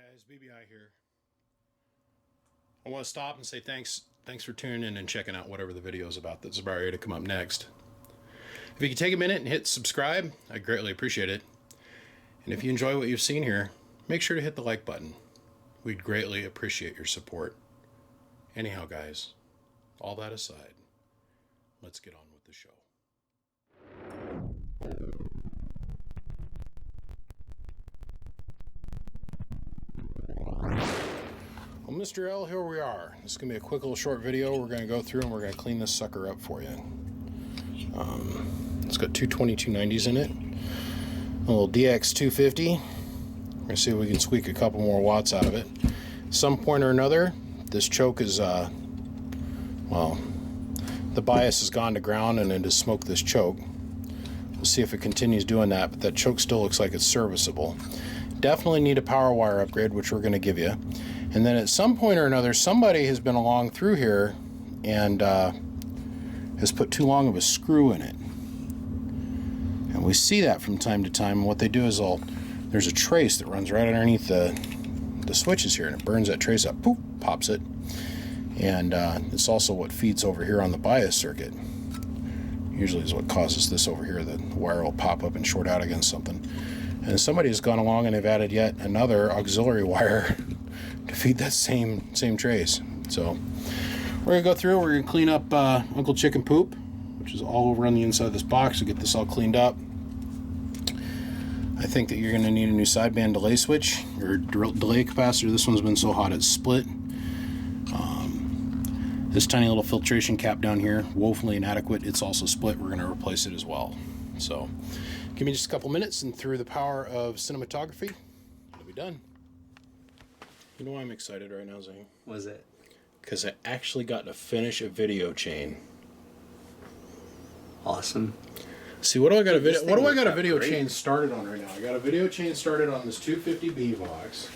guys, BBI here. I want to stop and say thanks for tuning in and checking out whatever the video is about that's about ready to come up next. If you could take a minute and hit subscribe, I'd greatly appreciate it. And if you enjoy what you've seen here, make sure to hit the like button. We'd greatly appreciate your support. Anyhow, guys, all that aside, let's get on with the show. Well, Mr. L, here we are. This is going to be a quick little short video. We're going to go through and we're going to clean this sucker up for you. It's got two 2290s in it. A little Tx250. We're going to see if we can squeak a couple more watts out of it. Some point or another, this choke is, well, the bias has gone to ground and it has smoked this choke. We'll see if it continues doing that, but that choke still looks like it's serviceable. Definitely need a power wire upgrade, which we're going to give you. And then at some point or another, somebody has been along through here and has put too long of a screw in it. And we see that from time to time. And what they do is there's a trace that runs right underneath the switches here, and it burns that trace up, poof, pops it. And it's also what feeds over here on the bias circuit. Usually is what causes this over here. The wire will pop up and short out against something. And somebody has gone along and they've added yet another auxiliary wire to feed that same trace. So we're going to go through, we're going to clean up Uncle Chicken Poop, which is all over on the inside of this box, to get this all cleaned up. I think that you're going to need a new sideband delay switch or delay capacitor. This one's been so hot it's split. This tiny little filtration cap down here, woefully inadequate. It's also split. We're going to replace it as well. So give me just a couple minutes, and through the power of cinematography, it'll be done. You know why I'm excited right now, Zane? What is it? Because I actually got to finish a video chain. Awesome. See, what do I got a video chain started on right now? I got a video chain started on this 250B Vox.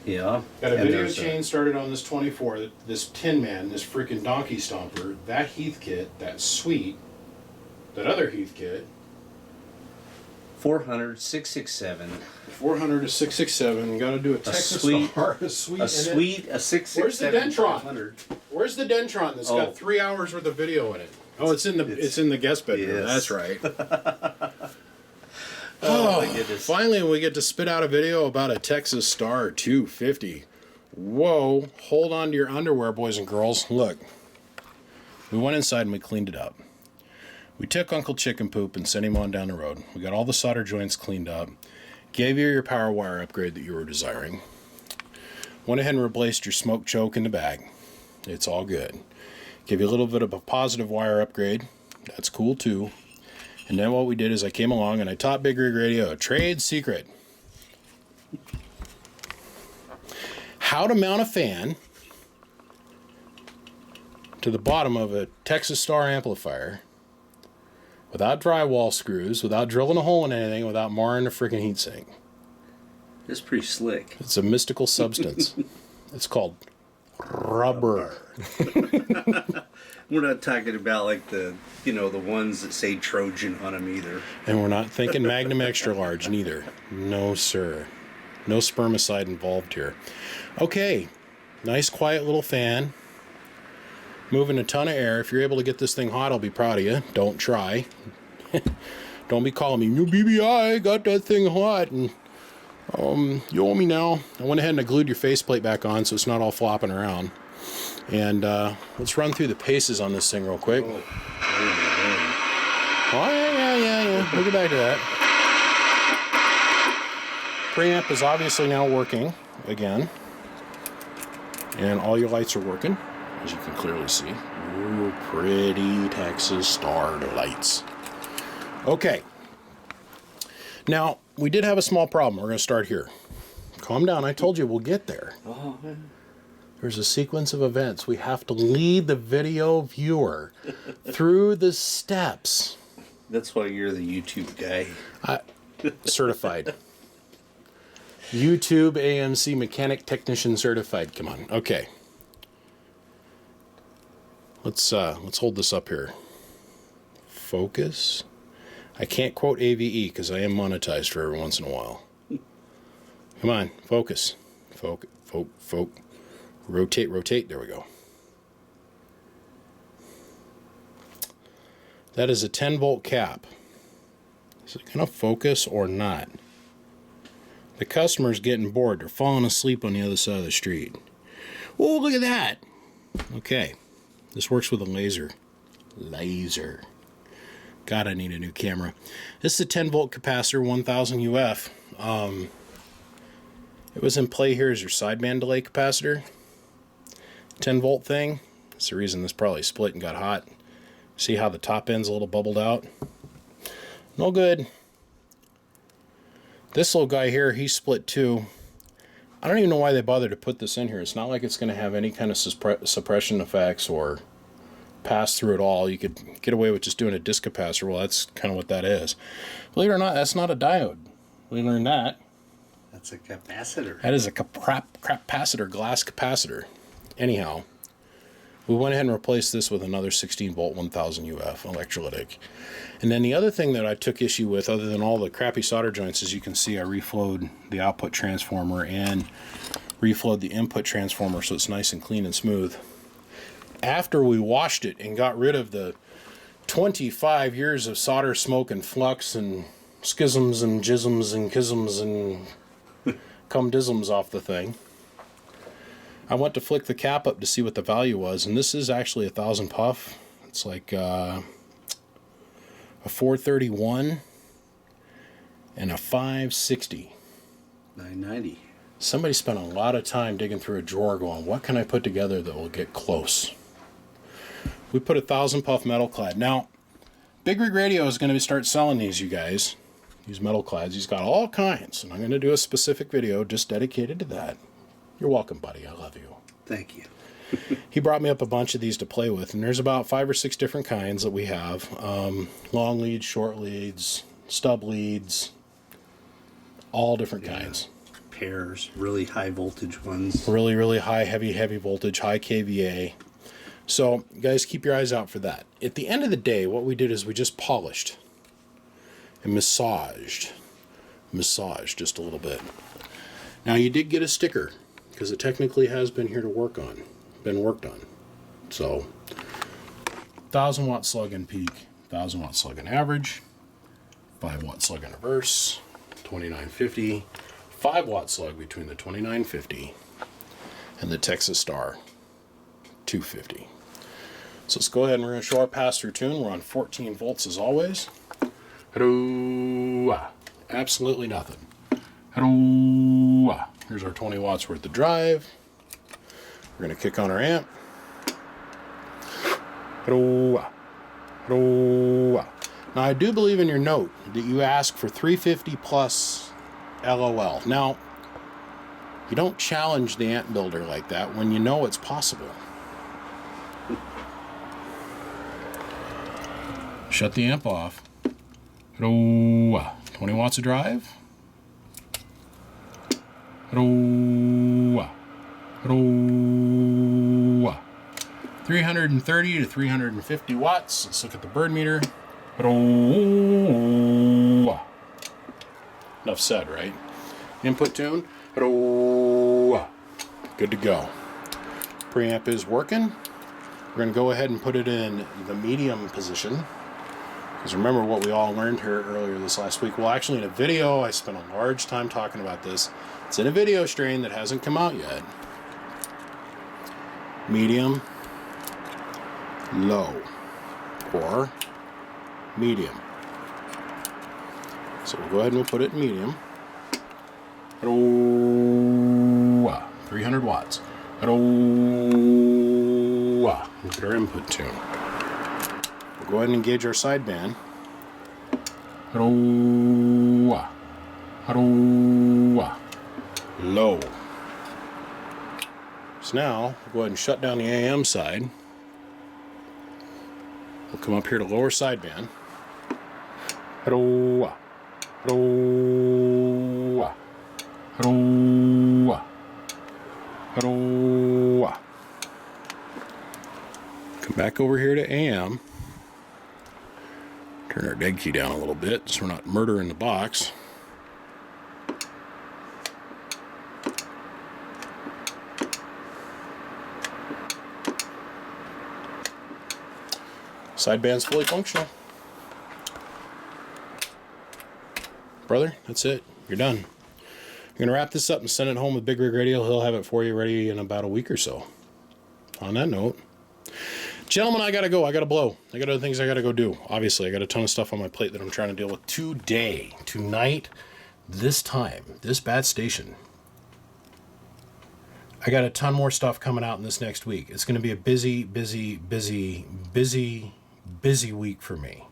Yeah. Got a video chain started on this 24, this Tin Man, this freaking Donkey Stomper, that Heath kit, that Sweet, that other Heath kit. 400, 667. 400 to 667. Got to do a Texas Star, a Sweet, a 667. Where's the Dentron? Where's the Dentron that's got 3 hours worth of video in it? Oh, it's in the guest bedroom. Yes. That's right. Oh my goodness! Finally, we get to spit out a video about a Texas Star 250. Whoa! Hold on to your underwear, boys and girls. Look, we went inside and we cleaned it up. We took Uncle Chicken Poop and sent him on down the road. We got all the solder joints cleaned up. Gave you your power wire upgrade that you were desiring. Went ahead and replaced your smoke choke in the bag. It's all good. Give you a little bit of a positive wire upgrade. That's cool too. And then what we did is I came along and I taught Big Rig Radio a trade secret. How to mount a fan to the bottom of a Texas Star amplifier without drywall screws, without drilling a hole in anything, without marring the freaking heatsink. It's pretty slick. It's a mystical substance. It's called rubber. We're not talking about like the ones that say Trojan on them either. And we're not thinking Magnum Extra Large neither. No, sir. No spermicide involved here. Okay. Nice, quiet little fan. Moving a ton of air. If you're able to get this thing hot, I'll be proud of you. Don't try. Don't be calling me, "New BBI, got that thing hot, and you owe me now." I went ahead and I glued your faceplate back on so it's not all flopping around. And let's run through the paces on this thing real quick. Oh, yeah. We'll get back to that. Preamp is obviously now working again. And all your lights are working, as you can clearly see. Ooh, pretty Texas Star lights. Okay. Now, we did have a small problem. We're going to start here. Calm down. I told you we'll get there. Oh, man. There's a sequence of events. We have to lead the video viewer through the steps. That's why you're the YouTube guy. Certified. YouTube AMC mechanic technician certified. Come on. Okay. Let's hold this up here. Focus. I can't quote AVE because I am monetized for every once in a while. Come on, focus. Rotate, rotate. There we go. That is a 10-volt cap. Is it going to focus or not? The customer's getting bored. They're falling asleep on the other side of the street. Oh, look at that. Okay. This works with a laser. Laser. God, I need a new camera. This is a 10-volt capacitor, 1000 UF. It was in play here as your sideband delay capacitor. 10-volt thing. That's the reason this probably split and got hot. See how the top end's a little bubbled out? No good. This little guy here, he split too. I don't even know why they bothered to put this in here. It's not like it's going to have any kind of suppression effects or pass through at all. You could get away with just doing a disc capacitor. Well, that's kind of what that is. Believe it or not, that's not a diode. We learned that. That's a capacitor. That is a capacitor, glass capacitor. Anyhow, we went ahead and replaced this with another 16-volt 1000 UF electrolytic. And then the other thing that I took issue with, other than all the crappy solder joints, as you can see, I reflowed the output transformer and reflowed the input transformer so it's nice and clean and smooth. After we washed it and got rid of the 25 years of solder, smoke, and flux and schisms and jisms and kisms and cum-disms off the thing, I went to flick the cap up to see what the value was, and this is actually 1000 puff. It's like a 431 and a 560. 990. Somebody spent a lot of time digging through a drawer going, what can I put together that will get close? We put 1000 puff metal clad. Now, Big Rig Radio is going to start selling these, you guys. These metal clads. He's got all kinds, and I'm going to do a specific video just dedicated to that. You're welcome, buddy. I love you. Thank you. He brought me up a bunch of these to play with, and there's about 5 or 6 different kinds that we have. Long leads, short leads, stub leads, all different kinds. Pairs, really high voltage ones. Really, really high, heavy voltage, high kVA. So, guys, keep your eyes out for that. At the end of the day, what we did is we just polished and massaged just a little bit. Now, you did get a sticker, because it technically has been here to worked on. So, 1000 watt slug in peak, 1000 watt slug in average, 5 watt slug in reverse, 2950, 5 watt slug between the 2950 and the Texas Star 250. So let's go ahead and we're going to show our pass-through tune. We're on 14 volts as always. Hello. Absolutely nothing. Hello. Here's our 20 watts worth of drive. We're going to kick on our amp. Hello. Hello. Now I do believe in your note that you ask for 350 plus LOL. Now, you don't challenge the amp builder like that when you know it's possible. Shut the amp off. Hello. 20 watts of drive. Hello. Hello. 330 to 350 watts. Let's look at the bird meter. Hello. Enough said, right? Input tune. Hello. Good to go. Preamp is working. We're going to go ahead and put it in the medium position. Because remember what we all learned here earlier this last week. Well, actually in a video, I spent a large time talking about this. It's in a video strain that hasn't come out yet. Medium, low, or medium. So we'll go ahead and we'll put it in medium. 300 watts. Look at our input tune. We'll go ahead and engage our sideband. Low. So now, we'll go ahead and shut down the AM side. We'll come up here to lower sideband. Come back over here to AM. Turn our dead key down a little bit so we're not murdering the box. Sideband's fully functional. Brother, that's it. You're done. I'm going to wrap this up and send it home with Big Rig Radio. He'll have it for you ready in about a week or so. On that note, gentlemen, I got to go. I got to blow. I got other things I got to go do. Obviously, I got a ton of stuff on my plate that I'm trying to deal with today, tonight, this time, this bad station. I got a ton more stuff coming out in this next week. It's going to be a busy week for me.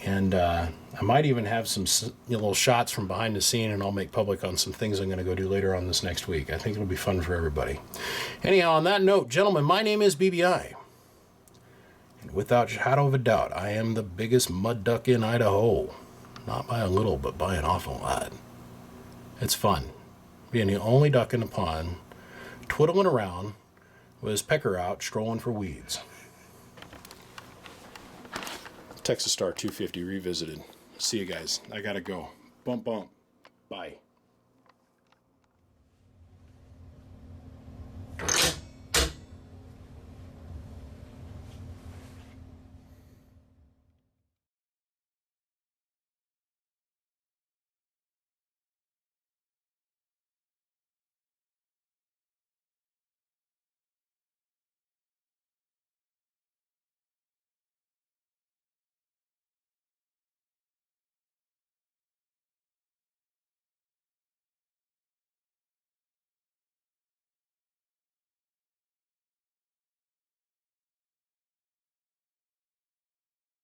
And I might even have some little shots from behind the scene, and I'll make public on some things I'm going to go do later on this next week. I think it'll be fun for everybody. Anyhow, on that note, gentlemen, my name is BBI. And without a shadow of a doubt, I am the biggest mud duck in Idaho. Not by a little, but by an awful lot. It's fun. Being the only duck in the pond, twiddling around with his pecker out, strolling for weeds. Texas Star 250 revisited. See you guys. I gotta go. Bump, bump. Bye.